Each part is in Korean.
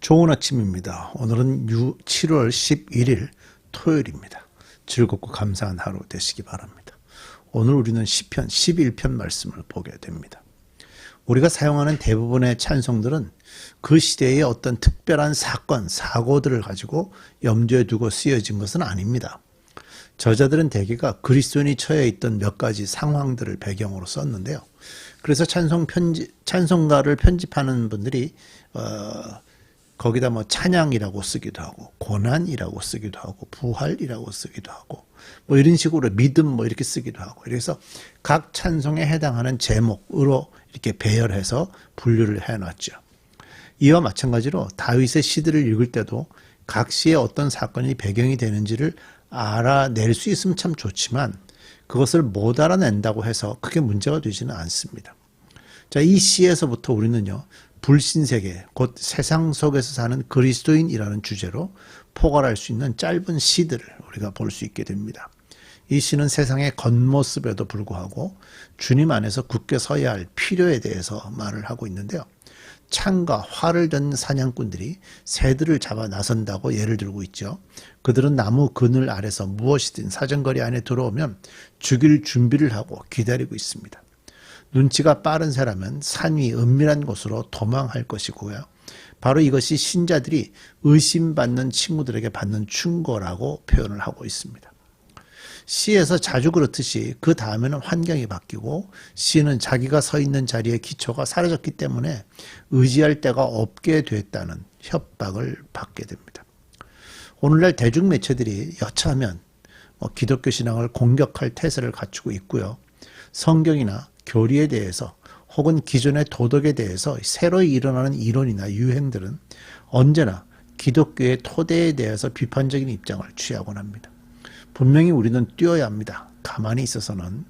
좋은 아침입니다. 오늘은 7월 11일 토요일입니다. 즐겁고 감사한 하루 되시기 바랍니다. 오늘 우리는 시편 11편 말씀을 보게 됩니다. 우리가 사용하는 대부분의 찬송들은 그 시대의 어떤 특별한 사건, 사고들을 가지고 염두에 두고 쓰여진 것은 아닙니다. 저자들은 대개가 그리스도인이 처해 있던 몇 가지 상황들을 배경으로 썼는데요. 그래서 찬송가를 편집하는 분들이 거기다 찬양이라고 쓰기도 하고 고난이라고 쓰기도 하고 부활이라고 쓰기도 하고 이런 식으로 믿음 이렇게 쓰기도 하고, 그래서 각 찬송에 해당하는 제목으로 이렇게 배열해서 분류를 해놨죠. 이와 마찬가지로 다윗의 시들을 읽을 때도 각 시에 어떤 사건이 배경이 되는지를 알아낼 수 있으면 참 좋지만 그것을 못 알아낸다고 해서 크게 문제가 되지는 않습니다. 자, 이 시에서부터 우리는요, 불신세계, 곧 세상 속에서 사는 그리스도인이라는 주제로 포괄할 수 있는 짧은 시들을 우리가 볼 수 있게 됩니다. 이 시는 세상의 겉모습에도 불구하고 주님 안에서 굳게 서야 할 필요에 대해서 말을 하고 있는데요. 창과 활을 든 사냥꾼들이 새들을 잡아 나선다고 예를 들고 있죠. 그들은 나무 그늘 아래서 무엇이든 사정거리 안에 들어오면 죽일 준비를 하고 기다리고 있습니다. 눈치가 빠른 사람은 산 위 은밀한 곳으로 도망할 것이고요. 바로 이것이 신자들이 의심받는 친구들에게 받는 충고라고 표현을 하고 있습니다. 시에서 자주 그렇듯이 그 다음에는 환경이 바뀌고 시는 자기가 서 있는 자리의 기초가 사라졌기 때문에 의지할 데가 없게 됐다는 협박을 받게 됩니다. 오늘날 대중매체들이 여차하면 기독교 신앙을 공격할 태세를 갖추고 있고요. 성경이나 교리에 대해서 혹은 기존의 도덕에 대해서 새로 일어나는 이론이나 유행들은 언제나 기독교의 토대에 대해서 비판적인 입장을 취하곤 합니다. 분명히 우리는 뛰어야 합니다. 가만히 있어서는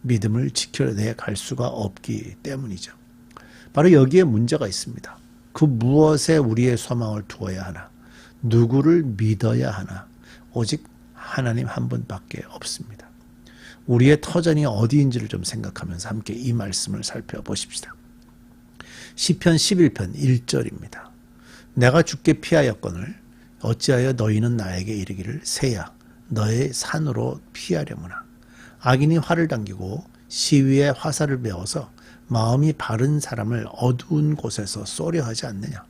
믿음을 지켜내 갈 수가 없기 때문이죠. 바로 여기에 문제가 있습니다. 그 무엇에 우리의 소망을 두어야 하나? 누구를 믿어야 하나? 오직 하나님 한 분밖에 없습니다. 우리의 터전이 어디인지를 좀 생각하면서 함께 이 말씀을 살펴보십시다. 시편 11편 1절입니다. 내가 주께 피하였거늘 어찌하여 너희는 나에게 이르기를 새야 너의 산으로 피하려무나. 악인이 활을 당기고 시위에 화살을 메워서 마음이 바른 사람을 어두운 곳에서 쏘려 하지 않느냐.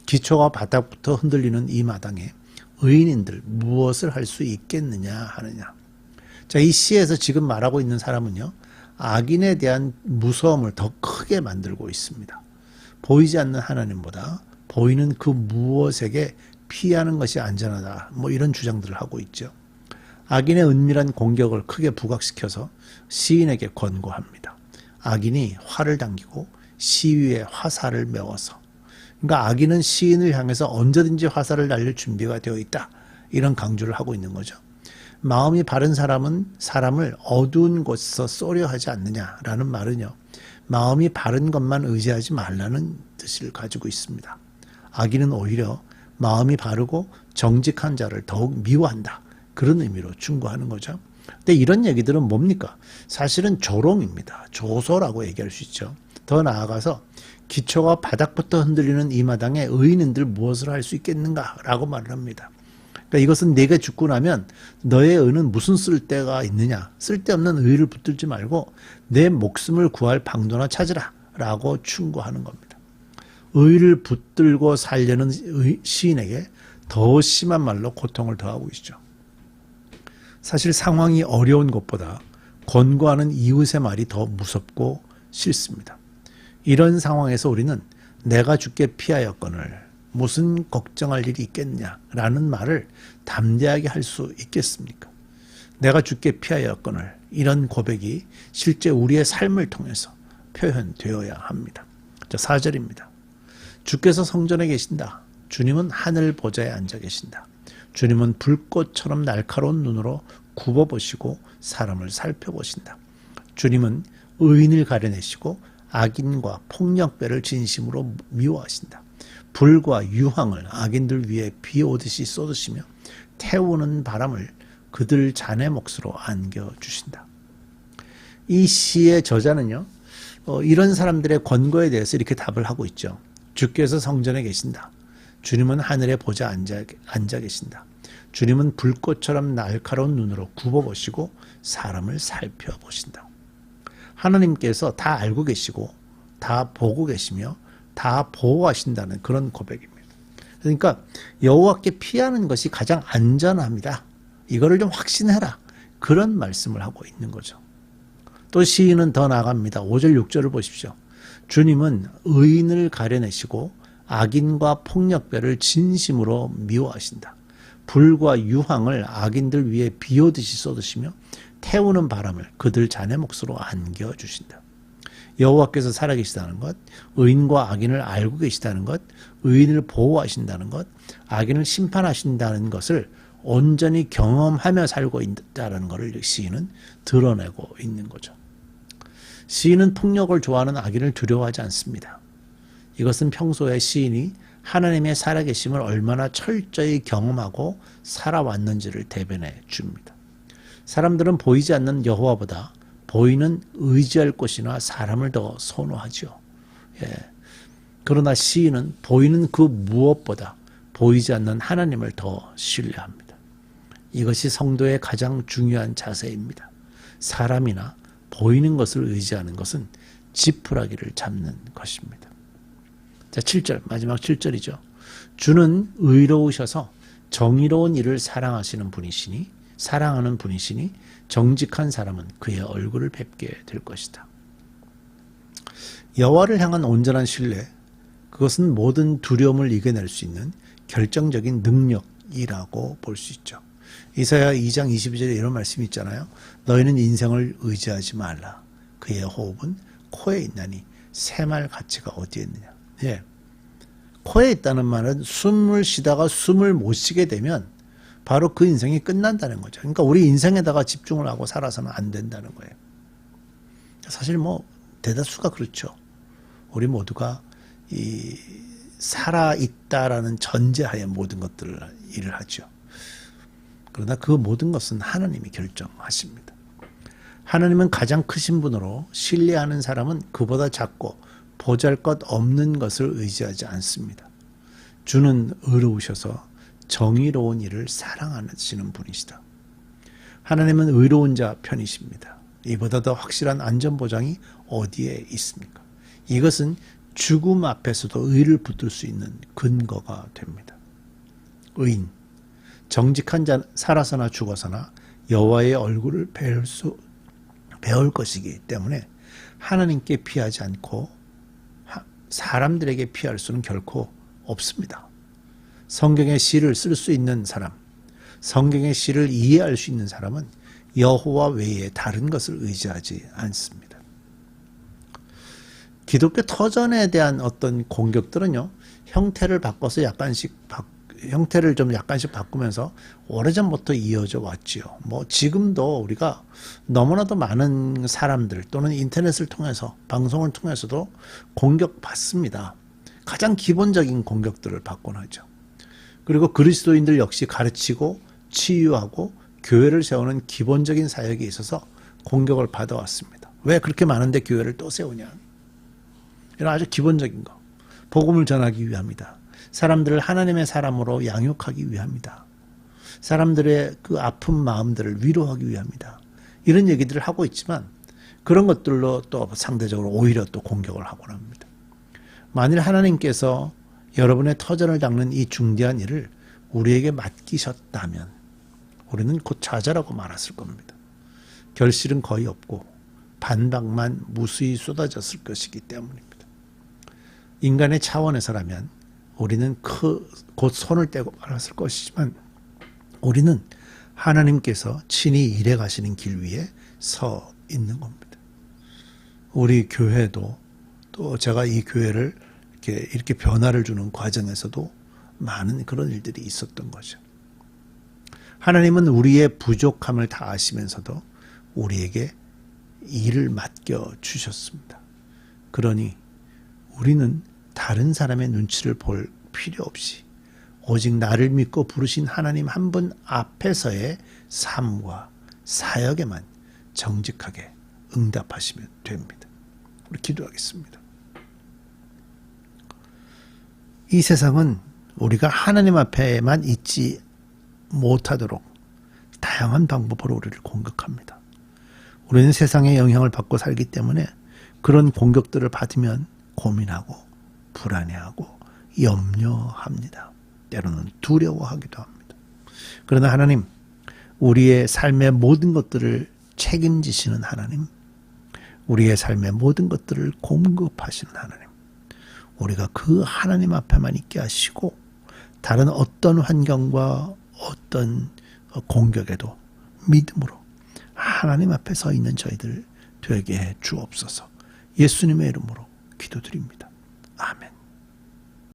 기초가 바닥부터 흔들리는 이 마당에 의인인들 무엇을 할 수 있겠느냐 하느냐. 자, 이 시에서 지금 말하고 있는 사람은요, 악인에 대한 무서움을 더 크게 만들고 있습니다. 보이지 않는 하나님보다 보이는 그 무엇에게 피하는 것이 안전하다, 이런 주장들을 하고 있죠. 악인의 은밀한 공격을 크게 부각시켜서 시인에게 권고합니다. 악인이 활을 당기고 시위에 화살을 메워서, 그러니까 악인은 시인을 향해서 언제든지 화살을 날릴 준비가 되어 있다, 이런 강조를 하고 있는 거죠. 마음이 바른 사람은 사람을 어두운 곳에서 쏘려 하지 않느냐라는 말은요, 마음이 바른 것만 의지하지 말라는 뜻을 가지고 있습니다. 악인은 오히려 마음이 바르고 정직한 자를 더욱 미워한다, 그런 의미로 충고하는 거죠. 근데 이런 얘기들은 뭡니까? 사실은 조롱입니다. 조소라고 얘기할 수 있죠. 더 나아가서 기초가 바닥부터 흔들리는 이 마당에 의인들 무엇을 할 수 있겠는가라고 말을 합니다. 그러니까 이것은 네가 죽고 나면 너의 의는 무슨 쓸데가 있느냐. 쓸데없는 의를 붙들지 말고 내 목숨을 구할 방도나 찾으라 라고 충고하는 겁니다. 의를 붙들고 살려는 시인에게 더 심한 말로 고통을 더하고 있죠. 사실 상황이 어려운 것보다 권고하는 이웃의 말이 더 무섭고 싫습니다. 이런 상황에서 우리는 내가 주께 피하였거늘 무슨 걱정할 일이 있겠냐라는 말을 담대하게 할 수 있겠습니까? 내가 주께 피하였거늘, 이런 고백이 실제 우리의 삶을 통해서 표현되어야 합니다. 자, 4절입니다. 주께서 성전에 계신다. 주님은 하늘 보좌에 앉아 계신다. 주님은 불꽃처럼 날카로운 눈으로 굽어보시고 사람을 살펴보신다. 주님은 의인을 가려내시고 악인과 폭력배를 진심으로 미워하신다. 불과 유황을 악인들 위에 비 오듯이 쏟으시며 태우는 바람을 그들 잔의 몫으로 안겨주신다. 이 시의 저자는요, 이런 사람들의 권고에 대해서 이렇게 답을 하고 있죠. 주께서 성전에 계신다. 주님은 하늘에 보좌 앉아 계신다. 주님은 불꽃처럼 날카로운 눈으로 굽어보시고 사람을 살펴보신다. 하나님께서 다 알고 계시고 다 보고 계시며 다 보호하신다는 그런 고백입니다. 그러니까 여호와께 피하는 것이 가장 안전합니다. 이거를 좀 확신해라. 그런 말씀을 하고 있는 거죠. 또 시인은 더 나아갑니다. 5절 6절을 보십시오. 주님은 의인을 가려내시고 악인과 폭력배를 진심으로 미워하신다. 불과 유황을 악인들 위에 비오듯이 쏟으시며 태우는 바람을 그들 자네 몫으로 안겨주신다. 여호와께서 살아계시다는 것, 의인과 악인을 알고 계시다는 것, 의인을 보호하신다는 것, 악인을 심판하신다는 것을 온전히 경험하며 살고 있다는 것을 시인은 드러내고 있는 거죠. 시인은 폭력을 좋아하는 악인을 두려워하지 않습니다. 이것은 평소에 시인이 하나님의 살아계심을 얼마나 철저히 경험하고 살아왔는지를 대변해 줍니다. 사람들은 보이지 않는 여호와보다 보이는 의지할 곳이나 사람을 더 선호하죠. 그러나 시인은 보이는 그 무엇보다 보이지 않는 하나님을 더 신뢰합니다. 이것이 성도의 가장 중요한 자세입니다. 사람이나 보이는 것을 의지하는 것은 지푸라기를 잡는 것입니다. 자, 7절, 마지막 7절이죠. 주는 의로우셔서 정의로운 일을 사랑하는 분이시니 정직한 사람은 그의 얼굴을 뵙게 될 것이다. 여호와를 향한 온전한 신뢰, 그것은 모든 두려움을 이겨낼 수 있는 결정적인 능력이라고 볼 수 있죠. 이사야 2장 22절에 이런 말씀이 있잖아요. 너희는 인생을 의지하지 말라. 그의 호흡은 코에 있나니 새말 가치가 어디에 있느냐. 코에 있다는 말은 숨을 쉬다가 숨을 못 쉬게 되면 바로 그 인생이 끝난다는 거죠. 그러니까 우리 인생에다가 집중을 하고 살아서는 안 된다는 거예요. 사실 대다수가 그렇죠. 우리 모두가 살아있다라는 전제하에 모든 것들을 일을 하죠. 그러나 그 모든 것은 하나님이 결정하십니다. 하나님은 가장 크신 분으로 신뢰하는 사람은 그보다 작고 보잘것없는 것을 의지하지 않습니다. 주는 의로우셔서 정의로운 일을 사랑하시는 분이시다. 하나님은 의로운 자 편이십니다. 이보다 더 확실한 안전보장이 어디에 있습니까? 이것은 죽음 앞에서도 의를 붙들 수 있는 근거가 됩니다. 의인, 정직한 자 살아서나 죽어서나 여호와의 얼굴을 배울 것이기 때문에 하나님께 피하지 않고 사람들에게 피할 수는 결코 없습니다. 성경의 시를 쓸 수 있는 사람, 성경의 시를 이해할 수 있는 사람은 여호와 외에 다른 것을 의지하지 않습니다. 기독교 터전에 대한 어떤 공격들은요, 형태를 좀 약간씩 바꾸면서 오래전부터 이어져 왔지요. 지금도 우리가 너무나도 많은 사람들 또는 인터넷을 통해서, 방송을 통해서도 공격받습니다. 가장 기본적인 공격들을 받곤 하죠. 그리고 그리스도인들 역시 가르치고 치유하고 교회를 세우는 기본적인 사역에 있어서 공격을 받아왔습니다. 왜 그렇게 많은데 교회를 또 세우냐? 이런 아주 기본적인 거. 복음을 전하기 위함이다. 사람들을 하나님의 사람으로 양육하기 위함이다. 사람들의 그 아픈 마음들을 위로하기 위함이다. 이런 얘기들을 하고 있지만 그런 것들로 또 상대적으로 오히려 또 공격을 하곤 합니다. 만일 하나님께서 여러분의 터전을 닦는 이 중대한 일을 우리에게 맡기셨다면 우리는 곧 좌절하고 말았을 겁니다. 결실은 거의 없고 반박만 무수히 쏟아졌을 것이기 때문입니다. 인간의 차원에서라면 우리는 곧 손을 떼고 말았을 것이지만 우리는 하나님께서 친히 일해 가시는 길 위에 서 있는 겁니다. 우리 교회도 또 제가 이 교회를 이렇게 변화를 주는 과정에서도 많은 그런 일들이 있었던 거죠. 하나님은 우리의 부족함을 다 아시면서도 우리에게 일을 맡겨 주셨습니다. 그러니 우리는 다른 사람의 눈치를 볼 필요 없이 오직 나를 믿고 부르신 하나님 한 분 앞에서의 삶과 사역에만 정직하게 응답하시면 됩니다. 우리 기도하겠습니다. 이 세상은 우리가 하나님 앞에만 있지 못하도록 다양한 방법으로 우리를 공격합니다. 우리는 세상의 영향을 받고 살기 때문에 그런 공격들을 받으면 고민하고 불안해하고 염려합니다. 때로는 두려워하기도 합니다. 그러나 하나님, 우리의 삶의 모든 것들을 책임지시는 하나님, 우리의 삶의 모든 것들을 공급하시는 하나님, 우리가 그 하나님 앞에만 있게 하시고 다른 어떤 환경과 어떤 공격에도 믿음으로 하나님 앞에 서 있는 저희들 되게 해 주옵소서. 예수님의 이름으로 기도드립니다. 아멘.